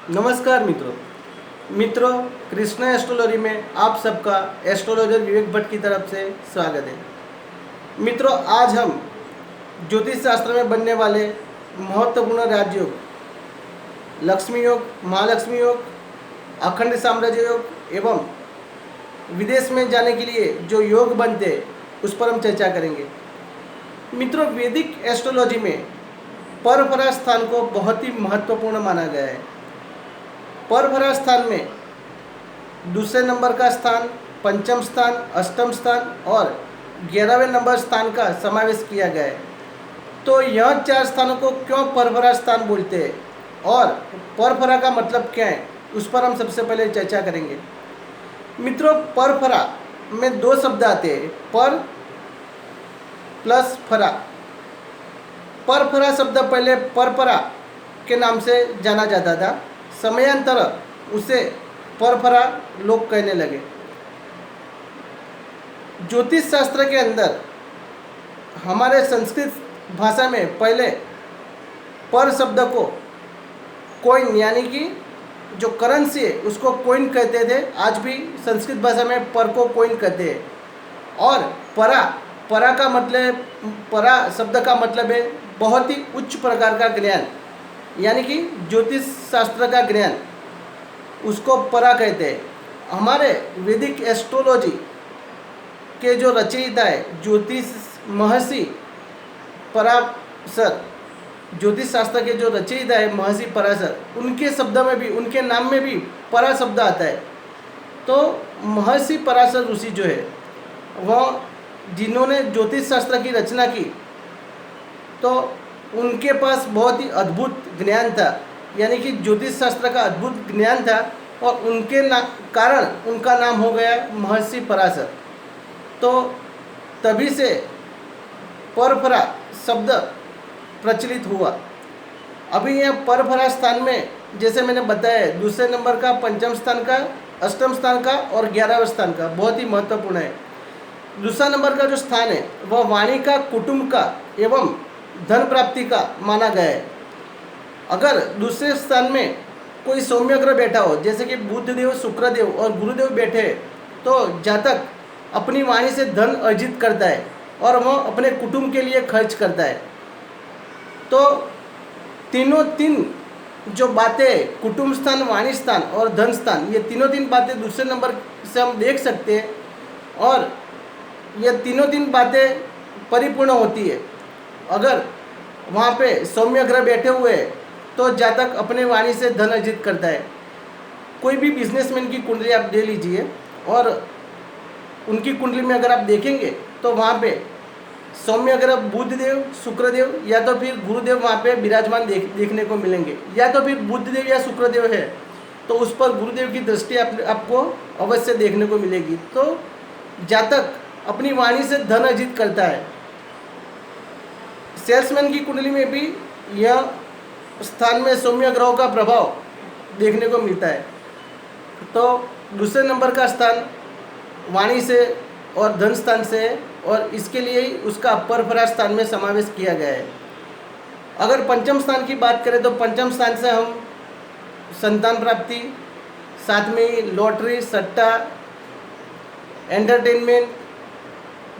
नमस्कार मित्रों कृष्णा एस्ट्रोलॉजी में आप सबका एस्ट्रोलॉजर विवेक भट्ट की तरफ से स्वागत है। मित्रों, आज हम ज्योतिष शास्त्र में बनने वाले महत्वपूर्ण राजयोग, लक्ष्मी योग, महालक्ष्मी योग, अखंड साम्राज्य योग एवं विदेश में जाने के लिए जो योग बनते हैं उस पर हम चर्चा करेंगे। मित्रों, वैदिक एस्ट्रोलॉजी में परपरा स्थान को बहुत ही महत्वपूर्ण माना गया है। परपरा स्थान में दूसरे नंबर का स्थान, पंचम स्थान, अष्टम स्थान और 11वें नंबर स्थान का समावेश किया गया है। तो यह चार स्थानों को क्यों परपरा स्थान बोलते हैं और परपरा का मतलब क्या है, उस पर हम सबसे पहले चर्चा करेंगे। मित्रों, परपरा में दो शब्द आते हैं, पर प्लस फरा। परपरा शब्द पहले परपरा के नाम से जाना जाता था, समयांतर उसे परपरा लोग कहने लगे। ज्योतिष शास्त्र के अंदर हमारे संस्कृत भाषा में पहले पर शब्द को कोइन यानी कि जो करेंसी है उसको कोइन कहते थे। आज भी संस्कृत भाषा में पर को कोइन कहते हैं। और परा का मतलब, परा शब्द का मतलब है बहुत ही उच्च प्रकार का ज्ञान, यानी कि ज्योतिष शास्त्र का ज्ञान, उसको परा कहते हैं। हमारे वैदिक एस्ट्रोलॉजी के जो रचयिता है ज्योतिष महर्षि पराशर, ज्योतिष शास्त्र के जो रचयिता है महर्षि पराशर, उनके शब्द में भी, उनके नाम में भी परा शब्द आता है। तो महर्षि पराशर ऋषि जो है वह जिन्होंने ज्योतिष शास्त्र की रचना की, तो उनके पास बहुत ही अद्भुत ज्ञान था, यानी कि ज्योतिष शास्त्र का अद्भुत ज्ञान था और उनके कारण उनका नाम हो गया महर्षि पराशर। तो तभी से परपरा शब्द प्रचलित हुआ। अभी यह परपरा स्थान में जैसे मैंने बताया दूसरे नंबर का, पंचम स्थान का, अष्टम स्थान का और 11वें स्थान का बहुत ही महत्वपूर्ण है। दूसरा नंबर का जो स्थान है वह वाणी का, कुटुंब का एवं धन प्राप्ति का माना गया है। अगर दूसरे स्थान में कोई सौम्य ग्रह बैठा हो, जैसे कि बुधदेव, शुक्रदेव और गुरुदेव बैठे, तो जातक अपनी वाणी से धन अर्जित करता है और वह अपने कुटुंब के लिए खर्च करता है। तो तीन जो बातें, कुटुंब स्थान, वाणी स्थान और धन स्थान, ये तीन बातें दूसरे नंबर से हम देख सकते हैं और ये तीन बातें परिपूर्ण होती है। अगर वहाँ पे सौम्य ग्रह बैठे हुए हैं तो जातक अपने वाणी से धन अर्जित करता है। कोई भी बिजनेसमैन की कुंडली आप ले लीजिए और उनकी कुंडली में अगर आप देखेंगे तो वहाँ पे सौम्य ग्रह बुधदेव, शुक्रदेव या तो फिर गुरुदेव वहाँ पे विराजमान देखने को मिलेंगे, या तो फिर बुधदेव या शुक्रदेव है तो उस पर गुरुदेव की दृष्टि आपको अवश्य देखने को मिलेगी। तो जातक अपनी वाणी से धन अर्जित करता है। सेल्समैन की कुंडली में भी यह स्थान में सौम्य ग्रहों का प्रभाव देखने को मिलता है। तो दूसरे नंबर का स्थान वाणी से और धन स्थान से है और इसके लिए ही उसका परपरा स्थान में समावेश किया गया है। अगर पंचम स्थान की बात करें तो पंचम स्थान से हम संतान प्राप्ति, साथ में ही लॉटरी, सट्टा, एंटरटेनमेंट,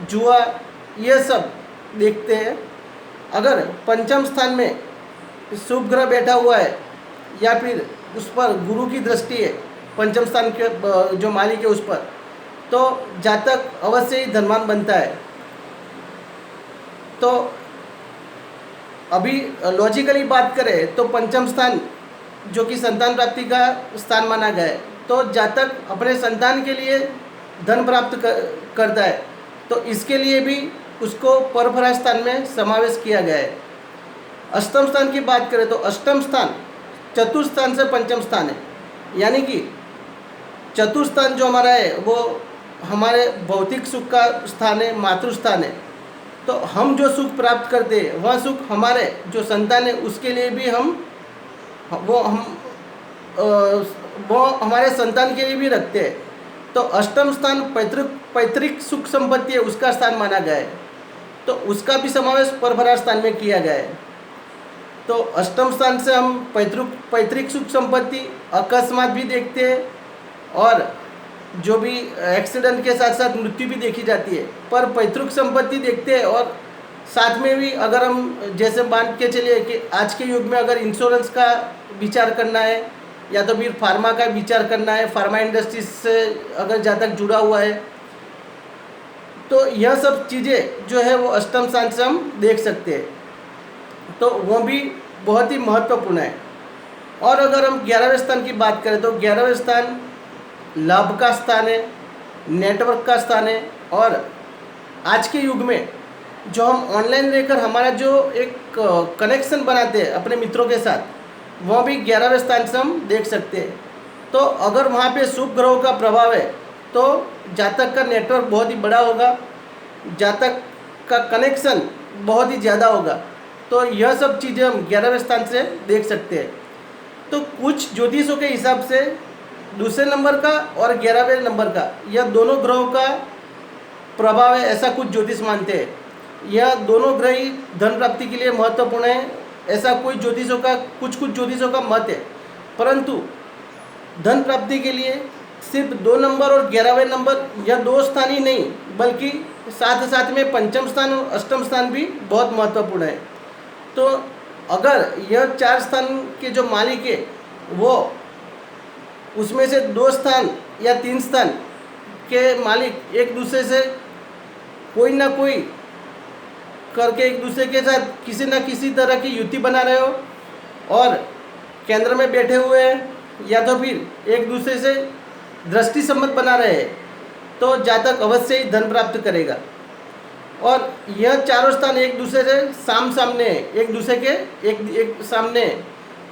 जुआ, यह सब देखते हैं। अगर पंचम स्थान में शुभ ग्रह बैठा हुआ है या फिर उस पर गुरु की दृष्टि है, पंचम स्थान के जो मालिक है उस पर, तो जातक अवश्य ही धनवान बनता है। तो अभी लॉजिकली बात करें तो पंचम स्थान जो कि संतान प्राप्ति का स्थान माना गया है, तो जातक अपने संतान के लिए धन प्राप्त करता है, तो इसके लिए भी उसको परपरा स्थान में समावेश किया गया है। अष्टम स्थान की बात करें तो अष्टम स्थान चतुर्थ स्थान से पंचम स्थान है, यानी कि चतुर्थ स्थान जो हमारा है वो हमारे भौतिक सुख का स्थान है, मातृ स्थान है। तो हम जो सुख प्राप्त करते हैं वह सुख हमारे जो संतान है उसके लिए भी वो हमारे संतान के लिए भी रखते हैं। तो अष्टम स्थान पैतृक सुख संपत्ति है, उसका स्थान माना गया है, तो उसका भी समावेश परपरा स्थान में किया गया है। तो अष्टम स्थान से हम पैतृक सुख संपत्ति, अकस्मात भी देखते हैं, और जो भी एक्सीडेंट के साथ साथ मृत्यु भी देखी जाती है। पर पैतृक संपत्ति देखते हैं, और साथ में भी अगर हम जैसे मान के चलिए कि आज के युग में अगर इंश्योरेंस का विचार करना है, या तो फिर फार्मा का विचार करना है, फार्मा इंडस्ट्री से अगर जातक जुड़ा हुआ है, तो यह सब चीज़ें जो है वो अष्टम स्थान से हम देख सकते हैं, तो वो भी बहुत ही महत्वपूर्ण है। और अगर हम 11वें स्थान की बात करें तो 11वें स्थान लाभ का स्थान है, नेटवर्क का स्थान है, और आज के युग में जो हम ऑनलाइन रहकर हमारा जो एक कनेक्शन बनाते हैं अपने मित्रों के साथ, वह भी 11वें स्थान से हम देख सकते हैं। तो अगर वहाँ पे शुभ ग्रहों का प्रभाव है तो जातक का नेटवर्क बहुत ही बड़ा होगा, जातक का कनेक्शन बहुत ही ज़्यादा होगा। तो यह सब चीज़ें हम 11वें स्थान से देख सकते हैं। तो कुछ ज्योतिषों के हिसाब से दूसरे नंबर का और 11वें नंबर का, यह दोनों ग्रहों का प्रभाव है, ऐसा कुछ ज्योतिष मानते हैं। यह दोनों ग्रह ही धन प्राप्ति के लिए महत्वपूर्ण है, ऐसा कुछ ज्योतिषों का मत है। परंतु धन प्राप्ति के लिए सिर्फ 2 नंबर और 11वें नंबर, यह 2 स्थान ही नहीं बल्कि साथ साथ में पंचम स्थान और अष्टम स्थान भी बहुत महत्वपूर्ण है। तो अगर यह 4 स्थान के जो मालिक है वो उसमें से 2 स्थान या 3 स्थान के मालिक एक दूसरे से कोई ना कोई करके एक दूसरे के साथ किसी न किसी तरह की युति बना रहे हो, और केंद्र में बैठे हुए हैं, या तो फिर एक दूसरे से दृष्टि संबंध बना रहे हैं, तो जातक अवश्य ही धन प्राप्त करेगा। और यह चारों स्थान एक दूसरे से सामने है, एक दूसरे के एक सामने है,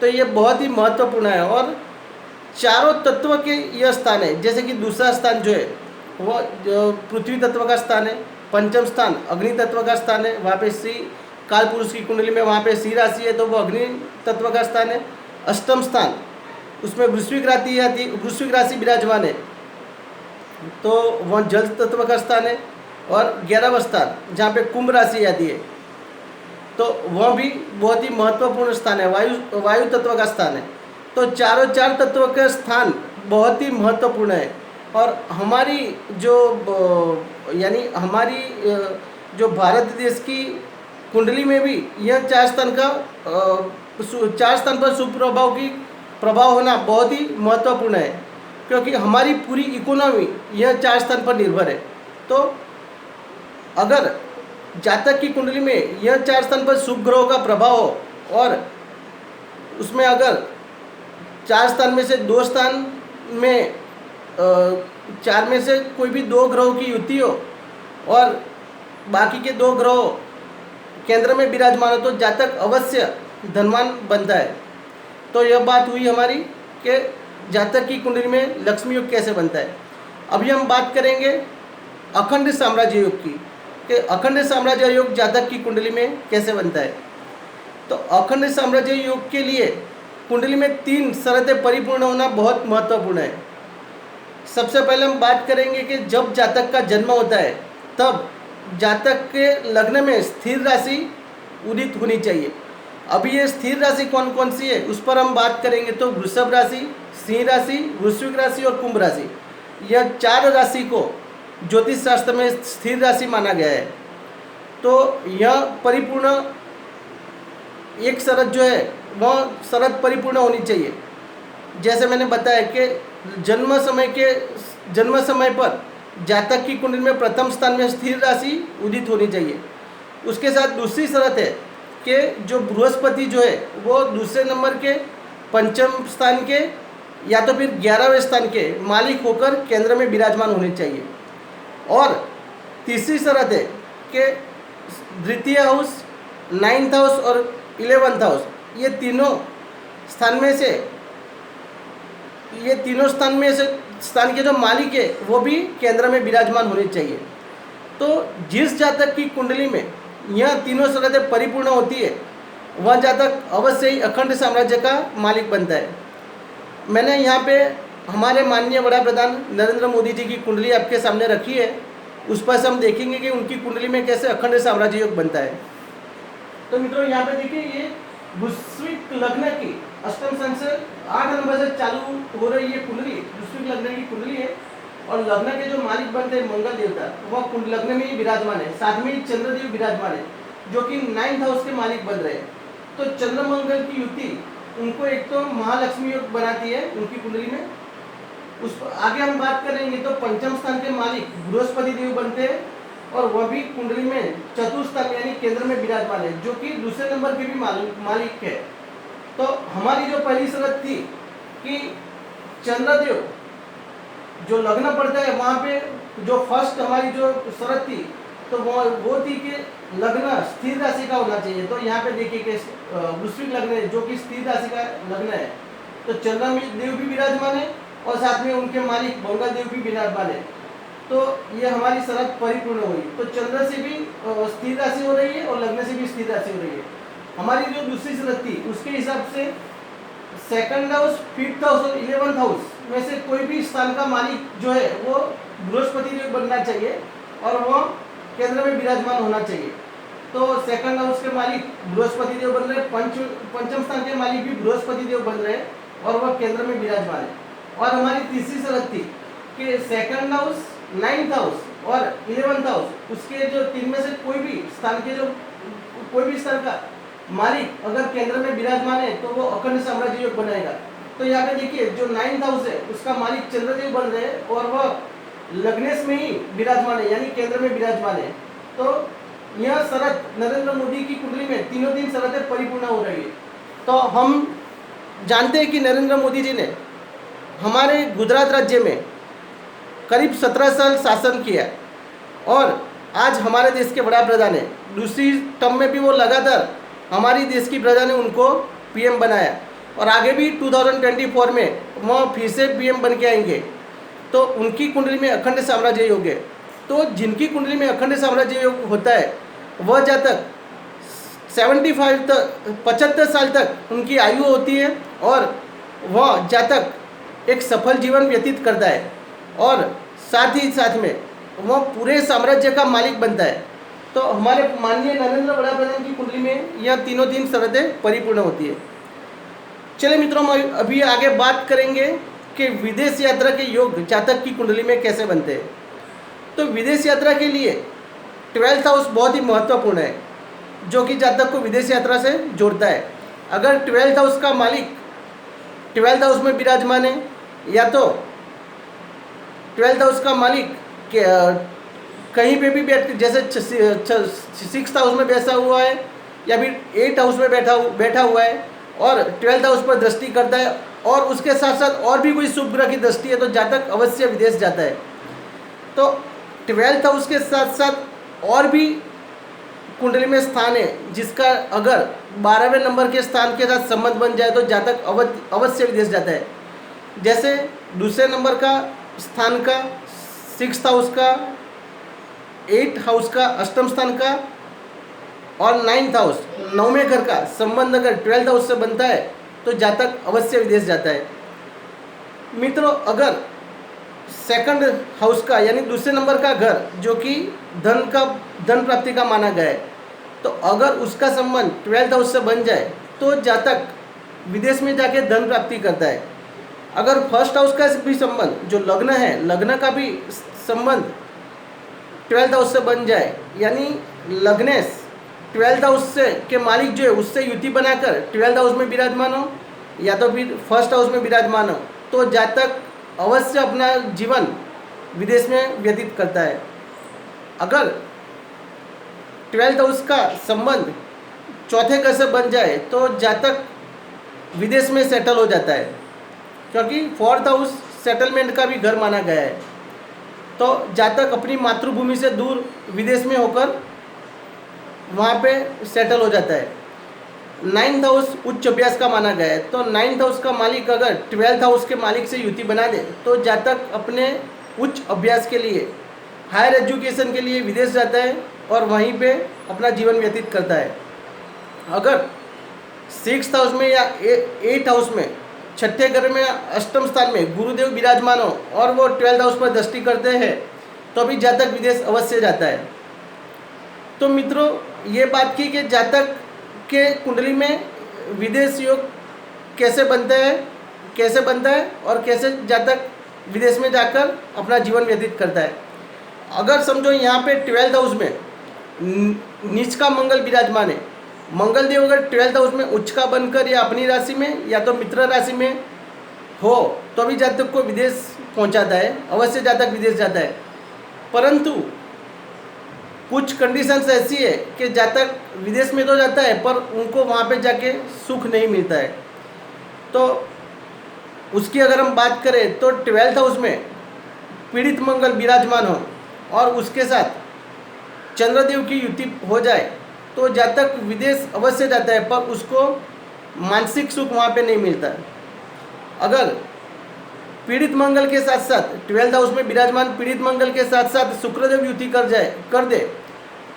तो ये बहुत ही महत्वपूर्ण है। और चारों तत्व के यह स्थान है, जैसे कि दूसरा स्थान जो है वो जो पृथ्वी तत्व का स्थान है, पंचम स्थान अग्नि तत्व का स्थान है, वहाँ पे श्री काल पुरुष की कुंडली में वहाँ पे श्री राशि है तो वो अग्नि तत्व का स्थान है। अष्टम स्थान उसमें वृश्चिक राशि विराजमान है तो वह जल तत्व का स्थान है। और 11वां स्थान जहाँ पे कुंभ राशि आती है तो वह भी बहुत ही महत्वपूर्ण स्थान है, वायु तत्व का स्थान है। तो चार तत्व के स्थान बहुत ही महत्वपूर्ण है। और हमारी जो यानी हमारी जो भारत देश की कुंडली में भी यह 4 स्थान पर प्रभाव होना बहुत ही महत्वपूर्ण है, क्योंकि हमारी पूरी इकोनॉमी यह 4 स्थान पर निर्भर है। तो अगर जातक की कुंडली में यह 4 स्थान पर शुभ ग्रहों का प्रभाव हो, और उसमें अगर 4 स्थान में से 2 स्थान में 4 में से कोई भी 2 ग्रहों की युति हो और बाकी के 2 ग्रहों केंद्र में विराजमान हो, तो जातक अवश्य धनवान बनता है। तो यह बात हुई हमारी कि जातक की कुंडली में लक्ष्मी योग कैसे बनता है। अभी हम बात करेंगे अखंड साम्राज्य योग की, कि अखंड साम्राज्य योग जातक की कुंडली में कैसे बनता है। तो अखंड साम्राज्य योग के लिए कुंडली में 3 शर्तें परिपूर्ण होना बहुत महत्वपूर्ण है। सबसे पहले हम बात करेंगे कि जब जातक का जन्म होता है तब जातक के लग्न में स्थिर राशि उदित होनी चाहिए। अभी ये स्थिर राशि कौन कौन सी है उस पर हम बात करेंगे। तो वृषभ राशि, सिंह राशि, वृश्चिक राशि और कुंभ राशि, यह 4 राशि को ज्योतिष शास्त्र में स्थिर राशि माना गया है। तो यह परिपूर्ण एक शरत जो है वह शरत परिपूर्ण होनी चाहिए। जैसे मैंने बताया कि जन्म समय पर जातक की कुंडली में प्रथम स्थान में स्थिर राशि उदित होनी चाहिए। उसके साथ दूसरी शरत है कि जो बृहस्पति जो है वो दूसरे नंबर के पंचम स्थान के या तो फिर 11वें स्थान के मालिक होकर केंद्र में विराजमान होने चाहिए। और तीसरी शरत है कि द्वितीय हाउस, 9th हाउस और 11th हाउस, ये तीनों स्थान के जो मालिक है वो भी केंद्र में विराजमान होने चाहिए। तो जिस जातक की कुंडली में यह तीनों शर्तें परिपूर्ण होती है वह जातक अवश्य ही अखंड साम्राज्य का मालिक बनता है। मैंने यहाँ पे हमारे माननीय वड़ा प्रधान नरेंद्र मोदी जी की कुंडली आपके सामने रखी है, उस पर से हम देखेंगे कि उनकी कुंडली में कैसे अखंड साम्राज्य योग बनता है। तो मित्रों यहाँ पे देखिए ये वृश्चिक लग्न की अष्टम स्थान से 8 नंबर से चालू हो रही है कुंडली, वृश्चिक लग्न की कुंडली है। और लग्न के जो मालिक बनते हैं मंगल देवता, वह लग्न में ही विराजमान है। साथ में ही चंद्रदेव विराजमान है, जो कि 9th हाउस के मालिक बन रहे हैं। तो चंद्र मंगल की युति उनको एक तो महालक्ष्मी योग बनाती है उनकी कुंडली में। उस पर आगे हम बात करेंगे तो पंचम स्थान के मालिक बृहस्पति देव बनते हैं, और वह भी कुंडली में चतुर्थ स्थान यानी केंद्र में विराजमान है, जो कि दूसरे नंबर के भी मालिक है। तो हमारी जो पहली शर्त थी कि चंद्रदेव जो लग्न पड़ता है वहाँ पे जो फर्स्ट हमारी जो शर्त थी तो वो थी कि लग्न स्थिर राशि का होना चाहिए। तो यहाँ पे देखिए कि वृश्चिक लग्न है जो कि स्थिर राशि का लग्न है, तो चंद्रदेव भी विराजमान है और साथ में उनके मालिक मंगल देव भी विराजमान है। तो ये हमारी शर्त परिपूर्ण हुई। तो चंद्र से भी स्थिर राशि हो रही है और लग्न से भी स्थिर राशि हो रही है। हमारी जो दूसरी शर्त थी उसके हिसाब से सेकंड हाउस, फिफ्थ हाउस और 11th हाउस में से कोई भी स्थान का मालिक जो है वो बृहस्पति देव बनना चाहिए और वो केंद्र में विराजमान होना चाहिए। तो सेकंड हाउस के मालिक बृहस्पति देव बन रहे, पंचम स्थान के मालिक भी बृहस्पति देव बन रहे हैं और वह केंद्र में विराजमान है। और हमारी तीसरी शर्त थी कि सेकंड हाउस, 9th हाउस और 11th हाउस उसके जो तीन में से कोई भी स्थान के जो कोई भी स्थान का मालिक अगर केंद्र में विराजमान है तो वो अखंड साम्राज्य योग बनाएगा। तो यहाँ पे देखिए जो 9th हाउस है उसका मालिक चंद्रदेव बन रहे हैं और वह लग्नेश में ही विराजमान है यानी केंद्र में विराजमान है। तो यह शरत नरेंद्र मोदी की कुंडली में तीनों दिन शरतें परिपूर्ण हो रही है। तो हम जानते हैं कि नरेंद्र मोदी जी ने हमारे गुजरात राज्य में करीब 17 साल शासन किया और आज हमारे देश के बड़ा प्रधान है। दूसरी टर्म में भी वो लगातार हमारी देश की प्रजा ने उनको पीएम बनाया और आगे भी 2024 में वो फिर से पीएम बन के आएंगे। तो उनकी कुंडली में अखंड साम्राज्य योग है। तो जिनकी कुंडली में अखंड साम्राज्य योग होता है वह जातक 75 साल तक उनकी आयु होती है और वह जातक एक सफल जीवन व्यतीत करता है और साथ ही साथ में वह पूरे साम्राज्य का मालिक बनता है। तो हमारे माननीय नरेंद्र बड़ा प्रधान की कुंडली में यह तीनों दिन शर्तें परिपूर्ण होती है। चलिए मित्रों, हम अभी आगे बात करेंगे कि विदेश यात्रा के योग जातक की कुंडली में कैसे बनते हैं। तो विदेश यात्रा के लिए 12th हाउस बहुत ही महत्वपूर्ण है, जो कि जातक को विदेश यात्रा से जोड़ता है। अगर 12th हाउस का मालिक 12th हाउस में विराजमान है या तो 12th हाउस का मालिक कहीं पे भी बैठ, जैसे 6th हाउस में बैठा हुआ है या फिर 8th हाउस में बैठा हुआ है और 12th हाउस पर दृष्टि करता है और उसके साथ साथ और भी कोई शुभ ग्रह की दृष्टि है तो जातक अवश्य विदेश जाता है। तो 12th हाउस के साथ साथ और भी कुंडली में स्थान है जिसका अगर 12वें नंबर के स्थान के साथ संबंध बन जाए तो जातक अवश्य विदेश जाता है। जैसे दूसरे नंबर का स्थान का, 6th हाउस का, 8th हाउस का, अष्टम स्थान का और 9th हाउस 9वें घर का संबंध अगर 12th हाउस से बनता है तो जातक अवश्य विदेश जाता है। मित्रों, अगर सेकंड हाउस का यानी दूसरे नंबर का घर जो कि धन प्राप्ति का माना गया है, तो अगर उसका संबंध 12th हाउस से बन जाए तो जातक विदेश में जाके धन प्राप्ति करता है। अगर फर्स्ट हाउस का भी संबंध जो लग्न है, लग्न का भी संबंध 12th हाउस से बन जाए यानी लग्नेश 12th हाउस से के मालिक जो है उससे युति बनाकर 12th हाउस में विराजमान हो या तो फिर फर्स्ट हाउस में विराजमान हो तो जातक अवश्य अपना जीवन विदेश में व्यतीत करता है। अगर 12th हाउस का संबंध चौथे घर से बन जाए तो जातक विदेश में सेटल हो जाता है, क्योंकि 4th हाउस सेटलमेंट का भी घर माना गया है। तो जातक अपनी मातृभूमि से दूर विदेश में होकर वहाँ पे सेटल हो जाता है। 9th हाउस उच्च अभ्यास का माना गया है, तो 9th हाउस का मालिक अगर 12th हाउस के मालिक से युति बना दे तो जातक अपने उच्च अभ्यास के लिए, हायर एजुकेशन के लिए विदेश जाता है और वहीं पे अपना जीवन व्यतीत करता है। अगर 6th हाउस में या 8th हाउस में, छठे घर में, अष्टम स्थान में गुरुदेव विराजमान हो और वो 12th हाउस पर दृष्टि करते हैं तो भी जातक विदेश अवश्य जाता है। तो मित्रों, ये बात की कि जातक के कुंडली में विदेश योग कैसे बनता है और कैसे जातक विदेश में जाकर अपना जीवन व्यतीत करता है। अगर समझो यहाँ पे 12th हाउस में नीच का मंगल विराजमान है, मंगल देव अगर 12th हाउस में उच्च का बनकर या अपनी राशि में या तो मित्र राशि में हो तो भी जातक को विदेश पहुँचाता है, अवश्य जातक विदेश जाता है। परंतु कुछ कंडीशंस ऐसी है कि जातक विदेश में तो जाता है पर उनको वहाँ पे जाके सुख नहीं मिलता है। तो उसकी अगर हम बात करें तो 12th हाउस में पीड़ित मंगल विराजमान हो और उसके साथ चंद्रदेव की युति हो जाए तो जातक विदेश अवश्य जाता है पर उसको मानसिक सुख वहाँ पे नहीं मिलता है। अगर पीड़ित मंगल के साथ साथ 12th हाउस में विराजमान पीड़ित मंगल के साथ साथ शुक्रदेव युति कर दे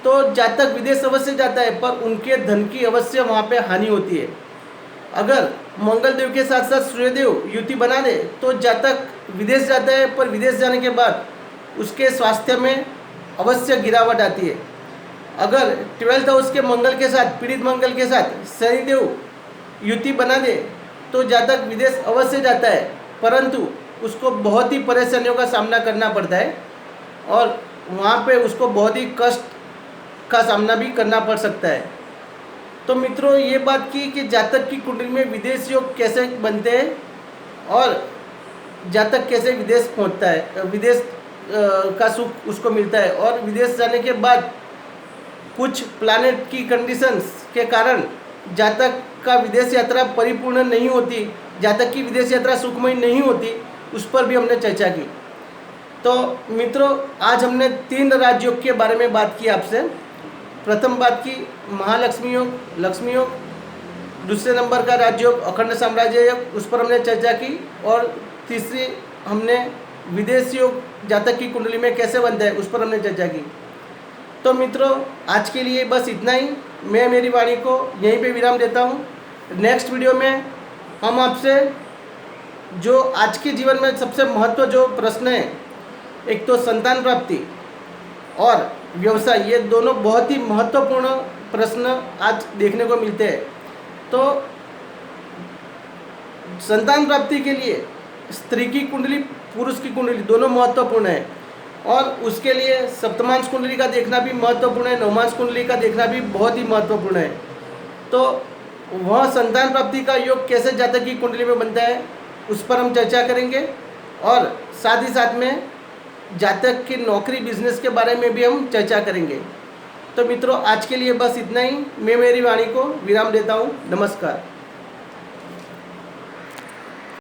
तो जातक विदेश अवश्य जाता है पर उनके धन की अवश्य वहाँ पे हानि होती है। अगर मंगल देव के साथ साथ सूर्यदेव युति बना दे तो जातक विदेश जाता है पर विदेश जाने के बाद उसके स्वास्थ्य में अवश्य गिरावट आती है। अगर 12th हाउस के मंगल के साथ पीड़ित मंगल के साथ शनिदेव युति बना दे तो जातक विदेश अवश्य जाता है परंतु उसको बहुत ही परेशानियों का सामना करना पड़ता है और वहाँ पे उसको बहुत ही कष्ट का सामना भी करना पड़ सकता है। तो मित्रों ये बात की कि जातक की कुंडली में विदेश योग कैसे बनते हैं और जातक कैसे विदेश पहुँचता है, विदेश का सुख उसको मिलता है और विदेश जाने के बाद कुछ प्लैनेट की कंडीशंस के कारण जातक का विदेश यात्रा परिपूर्ण नहीं होती, जातक की विदेश यात्रा सुखमय नहीं होती, उस पर भी हमने चर्चा की। तो मित्रों आज हमने 3 राजयोग के बारे में बात की आपसे। प्रथम बात की महालक्ष्मी योग, लक्ष्मी योग, दूसरे नंबर का राजयोग अखंड साम्राज्य योग, उस पर हमने चर्चा की और तीसरी हमने विदेश योग जातक की कुंडली में कैसे बनता है उस पर हमने चर्चा की। तो मित्रों आज के लिए बस इतना ही। मैं मेरी वाणी को यहीं पे विराम देता हूँ। नेक्स्ट वीडियो में हम आपसे जो आज के जीवन में सबसे महत्व जो प्रश्न है, एक तो संतान प्राप्ति और व्यवसाय, ये दोनों बहुत ही महत्वपूर्ण प्रश्न आज देखने को मिलते हैं। तो संतान प्राप्ति के लिए स्त्री की कुंडली पुरुष की कुंडली दोनों महत्वपूर्ण है और उसके लिए सप्तमांश कुंडली का देखना भी महत्वपूर्ण है, नवमांश कुंडली का देखना भी बहुत ही महत्वपूर्ण है। तो वह संतान प्राप्ति का योग कैसे जातक की कुंडली में बनता है उस पर हम चर्चा करेंगे और साथ ही साथ में जातक की नौकरी बिजनेस के बारे में भी हम चर्चा करेंगे। तो मित्रों आज के लिए बस इतना ही। मैं मेरी वाणी को विराम देता हूँ। नमस्कार।